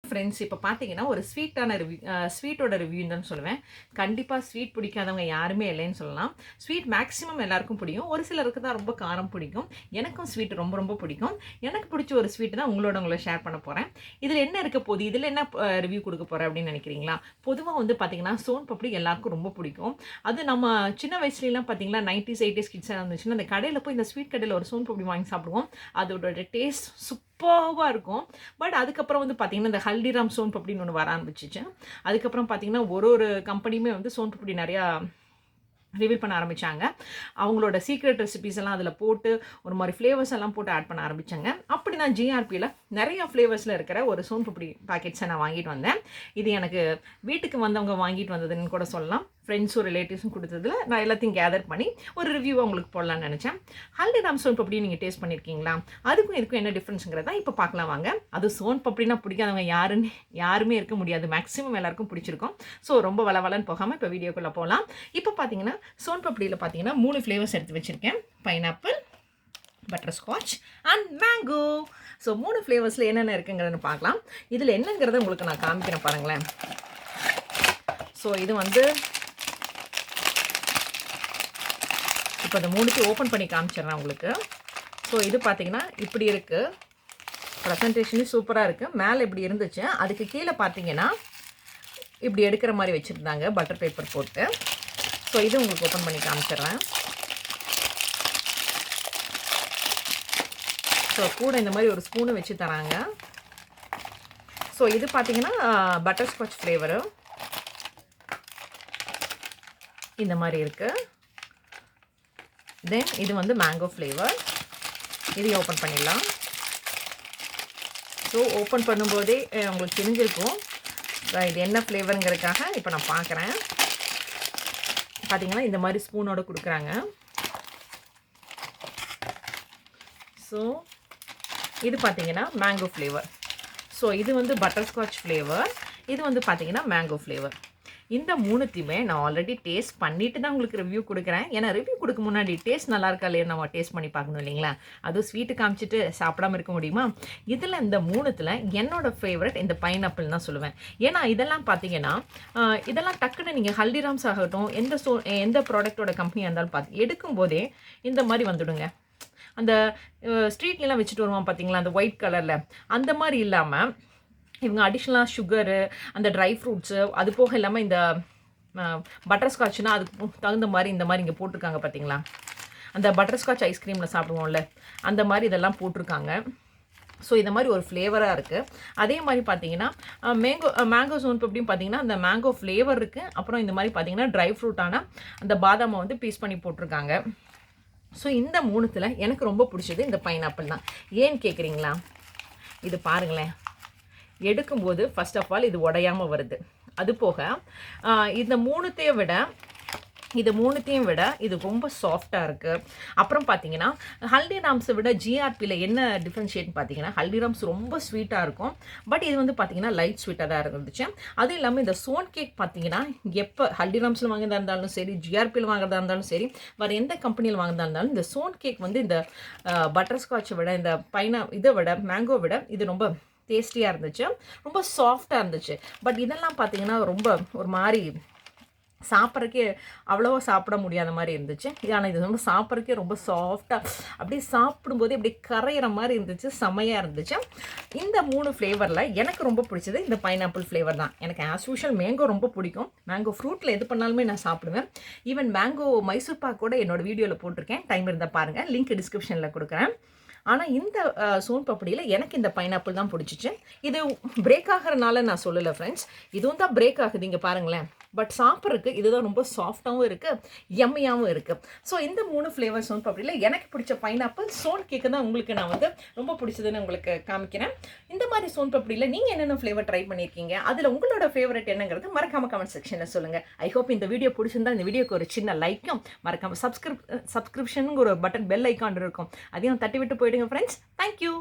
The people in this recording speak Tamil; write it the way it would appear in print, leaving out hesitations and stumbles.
ஃப்ரெண்ட்ஸ், இப்போ பார்த்தீங்கன்னா ஒரு ஸ்வீட்டான ஸ்வீட்டோட ரிவ்யூன்னு தான் சொல்லுவேன். கண்டிப்பாக ஸ்வீட் பிடிக்காதவங்க யாருமே இல்லைன்னு சொல்லலாம். ஸ்வீட் மேக்ஸிமம் எல்லாருக்கும் பிடிக்கும். ஒரு சிலருக்கு தான் ரொம்ப காரம் பிடிக்கும். எனக்கும் ஸ்வீட் ரொம்ப ரொம்ப பிடிக்கும். எனக்கு பிடிச்ச ஒரு ஸ்வீட் தான் உங்களை ஷேர் பண்ண போகிறேன். இதில் என்ன இருக்க போகுது, இதில் என்ன ரிவ்யூ கொடுக்க போகிறேன் அப்படின்னு நினைக்கிறீங்களா? பொதுவாக வந்து பார்த்தீங்கன்னா சோன் பப்படி எல்லாருக்கும் ரொம்ப பிடிக்கும். அது நம்ம சின்ன வயசுலலாம் பார்த்தீங்கன்னா 90s 80s கிட்ஸாக இருந்துச்சுன்னா அந்த கடையில் போய் இந்த ஸ்வீட் கடையில் ஒரு சோன் பப்படி வாங்கி சாப்பிடுவோம். அதோட டேஸ்ட் சூப்பர்வா இருக்கும். பட் அதுக்கப்புறம் வந்து பார்த்தீங்கன்னா, இந்த ஹல்திராம் சோன் பப்படின்னு ஒன்று வர ஆரம்பிச்சுச்சு. அதுக்கப்புறம் பார்த்தீங்கன்னா, ஒரு கம்பெனியுமே வந்து சோன் பப்படி நிறையா ரிவீல் பண்ண ஆரம்பித்தாங்க. அவங்களோட சீக்ரெட் ரெசிபீஸ் எல்லாம் அதில் போட்டு ஒரு மாதிரி ஃப்ளேவர்ஸ் எல்லாம் போட்டு ஆட் பண்ண ஆரம்பித்தாங்க. அப்படி நான் ஜிஆர்பியில் நிறையா ஃப்ளேவர்ஸில் இருக்கிற ஒரு சோன் பப்படி பாக்கெட்ஸை நான் வாங்கிட்டு வந்தேன். இது எனக்கு வீட்டுக்கு வந்தவங்க வாங்கிட்டு வந்ததுன்னு கூட சொல்லலாம். ஃப்ரெண்ட்ஸும் ரிலேட்டிவ்ஸும் கொடுத்ததில் நான் எல்லாத்தையும் கேதர் பண்ணி ஒரு ரிவ்யூவாக உங்களுக்கு போடலான்னு நினச்சேன். ஹல்திராம் சோன் பப்படி நீங்கள் டேஸ்ட் பண்ணியிருக்கீங்களா? அதுக்கும் இதுக்கும் என்ன டிஃப்ரென்ஸுங்கிறதா இப்போ பார்க்கலாம் வாங்க. அது சோன் பப்படினா பிடிக்காதவங்க யாருமே இருக்க முடியாது. மேக்ஸிமம் எல்லாருக்கும் பிடிச்சிருக்கும். ஸோ ரொம்ப வளவலன்னு போகாமல் இப்போ வீடியோக்குள்ளே போகலாம். இப்போ பார்த்தீங்கன்னா சோன் பப்படியில் பார்த்தீங்கன்னா 3 ஃப்ளேவர்ஸ் எடுத்து வச்சுருக்கேன். Pineapple, butterscotch and mango. So 3 ஃப்ளேவர்ஸில் என்னென்ன இருக்குங்கிறதுன்னு பார்க்கலாம். இதில் என்னங்கிறத உங்களுக்கு நான் காமிக்கிறேன் பாருங்களேன். ஸோ இது வந்து இப்போ இந்த 3த்தையும் ஓப்பன் பண்ணி காமிச்சிடுறேன் உங்களுக்கு. ஸோ இது பார்த்தீங்கன்னா இப்படி இருக்குது. ப்ரெசன்டேஷனும் சூப்பராக இருக்குது. மேலே இப்படி இருந்துச்சு. அதுக்கு கீழே பார்த்தீங்கன்னா இப்படி எடுக்கிற மாதிரி வச்சுருந்தாங்க பட்டர் பேப்பர் போட்டு. ஸோ இது உங்களுக்கு ஓப்பன் பண்ணி காமிச்சிடுறேன். ஸோ கூட இந்த மாதிரி ஒரு ஸ்பூனு வச்சு தராங்க. ஸோ இது பார்த்தீங்கன்னா பட்டர்ஸ்காட்ச் ஃப்ளேவரு இந்த மாதிரி இருக்குது. தென் இது வந்து மேங்கோ ஃப்ளேவர். இதையும் ஓப்பன் பண்ணிடலாம். ஸோ ஓப்பன் பண்ணும்போதே உங்களுக்கு தெரிஞ்சிருக்கும் இது என்ன ஃப்ளேவருங்கிறதுக்காக இப்போ நான் பார்க்குறேன். பார்த்தீங்கன்னா இந்த மாதிரி ஸ்பூனோடு கொடுக்குறாங்க. ஸோ இது பார்த்தீங்கன்னா மேங்கோ ஃப்ளேவர். ஸோ இது வந்து பட்டர்ஸ்காட்ச் ஃப்ளேவர். இது வந்து பார்த்தீங்கன்னா மேங்கோ ஃப்ளேவர். இந்த 3த்தையுமே நான் ஆல்ரெடி டேஸ்ட் பண்ணிவிட்டு தான் உங்களுக்கு ரிவ்யூ கொடுக்குறேன். ஏன்னா ரிவ்யூ கொடுக்க முன்னாடி டேஸ்ட் நல்லா இருக்கா இல்லையா நம்ம டேஸ்ட் பண்ணி பார்க்கணும் இல்லைங்களா? அதுவும் ஸ்வீட்டு காமிச்சிட்டு சாப்பிடாமல் இருக்க முடியுமா? இதில் இந்த 3த்தில் என்னோடய ஃபேவரட் இந்த பைனாப்பிள் தான் சொல்லுவேன். ஏன்னா இதெல்லாம் பார்த்தீங்கன்னா இதெல்லாம் டக்குன்னு நீங்கள் ஹல்திராம்ஸ் ஆகட்டும் எந்த ப்ராடக்டோட கம்பெனியாக இருந்தாலும் பார்த்து எடுக்கும்போதே இந்த மாதிரி வந்துடுங்க. அந்த ஸ்ட்ரீட்லாம் வச்சுட்டு வருவான் பார்த்தீங்களா அந்த ஒயிட் கலரில், அந்த மாதிரி இல்லாமல் இவங்க அடிஷ்னலாக சுகரு, அந்த ட்ரை ஃப்ரூட்ஸு, அது போக இல்லாமல் இந்த பட்டர்ஸ்காட்ச்னால் அதுக்கு தகுந்த மாதிரி இந்த மாதிரி இங்கே போட்டிருக்காங்க பார்த்தீங்களா? அந்த பட்டர்ஸ்காட்ச் ஐஸ்கிரீமில் சாப்பிடுவோம்ல அந்த மாதிரி இதெல்லாம் போட்டிருக்காங்க. ஸோ இந்த மாதிரி ஒரு ஃப்ளேவராக இருக்குது. அதே மாதிரி பார்த்தீங்கன்னா மேங்கோ சோன் பப்படியும் பார்த்தீங்கன்னா அந்த மேங்கோ ஃப்ளேவர் இருக்குது. அப்புறம் இந்த மாதிரி பார்த்தீங்கன்னா ட்ரை ஃப்ரூட்டான அந்த பாதாமை வந்து பீஸ் பண்ணி போட்டிருக்காங்க. ஸோ இந்த 3த்தில் எனக்கு ரொம்ப பிடிச்சது இந்த பைனாப்பிள் தான். ஏன்னு கேட்குறீங்களா? இது பாருங்களேன். எடுக்கும்போது ஃபர்ஸ்ட் ஆஃப் ஆல் இது உடையாமல் வருது. அது போக இந்த 3த்தையும் விட இது ரொம்ப சாஃப்டாக இருக்குது. அப்புறம் பார்த்தீங்கன்னா ஹல்திராம்ஸை விட ஜிஆர்பியில் என்ன டிஃப்ரென்ஷியேட்னு பார்த்தீங்கன்னா ஹல்திராம்ஸ் ரொம்ப ஸ்வீட்டாக இருக்கும். பட் இது வந்து பார்த்தீங்கன்னா லைட் ஸ்வீட்டாக தான் இருந்துச்சு. அதுவும் இல்லாமல் இந்த சோன் கேக் பார்த்தீங்கன்னா எப்போ ஹல்திராம்ஸில் வாங்குறதா இருந்தாலும் சரி, ஜிஆர்பியில் வாங்குறதா இருந்தாலும் சரி, வேறு எந்த கம்பெனியில் வாங்குறதா இருந்தாலும் இந்த சோன் கேக் வந்து இந்த பட்டர்ஸ்காட்சை விட இந்த இதை விட மேங்கோ விட இது ரொம்ப டேஸ்டியாக இருந்துச்சு. ரொம்ப சாஃப்டாக இருந்துச்சு. பட் இதெல்லாம் பார்த்தீங்கன்னா ரொம்ப ஒரு மாதிரி சாப்பிட்றக்கே அவ்வளோவா சாப்பிட முடியாத மாதிரி இருந்துச்சு. ஆனால் இது ரொம்ப சாப்பிட்றக்கே ரொம்ப சாஃப்டாக அப்படியே சாப்பிடும்போதே அப்படியே கரையிற மாதிரி இருந்துச்சு. செமையாக இருந்துச்சு. இந்த 3 ஃப்ளேவரில் எனக்கு ரொம்ப பிடிச்சது இந்த பைனாப்பிள் ஃப்ளேவர் தான். எனக்கு ஆஸ் யூஷுவல் மேங்கோ ரொம்ப பிடிக்கும். மேங்கோ ஃப்ரூட்டில் எது பண்ணாலுமே நான் சாப்பிடுவேன். ஈவன் மேங்கோ மைசூர் பாக் கூட என்னோடய வீடியோவில் போட்டிருக்கேன். டைம் இருந்தால் பாருங்கள், லிங்க் டிஸ்கிரிப்ஷனில் கொடுக்குறேன். ஆனால் இந்த சோன் பப்படியில் எனக்கு இந்த பைனாப்பிள் தான் பிடிச்சிச்சு. இது பிரேக் ஆகிறனால நான் சொல்லலை ஃப்ரெண்ட்ஸ். இதுவும் தான் பிரேக் ஆகுது இங்கே பாருங்களேன். பட் சாப்பிட்றதுக்கு இதுதான் ரொம்ப சாஃப்டாகவும் இருக்குது, யம்மியாகவும் இருக்குது. ஸோ இந்த 3 ஃப்ளேவர் சோன் பப்படியில் எனக்கு பிடிச்ச பைனாப்பிள் சோன் கேக்கு தான் உங்களுக்கு நான் வந்து ரொம்ப பிடிச்சதுன்னு உங்களுக்கு காமிக்கிறேன். இந்த மாதிரி சோன் பப்படியில் நீங்கள் என்னென்ன ஃப்ளேவர் ட்ரை பண்ணியிருக்கீங்க, அதில் உங்களோட ஃபேவரட் என்னங்கிறது மறக்காமல் கமெண்ட் செக்ஷனில் சொல்லுங்கள். ஐ ஹோப் இந்த வீடியோ பிடிச்சிருந்தா இந்த வீடியோக்கு ஒரு சின்ன லைக்கும், மறக்காமல் சப்ஸ்கிரிப்ஷனுங்கிற ஒரு பட்டன் பெல் ஐக்கான் இருக்கும், அதையும் தட்டி விட்டு போயிடுங்க ஃப்ரெண்ட்ஸ். தேங்க்யூ.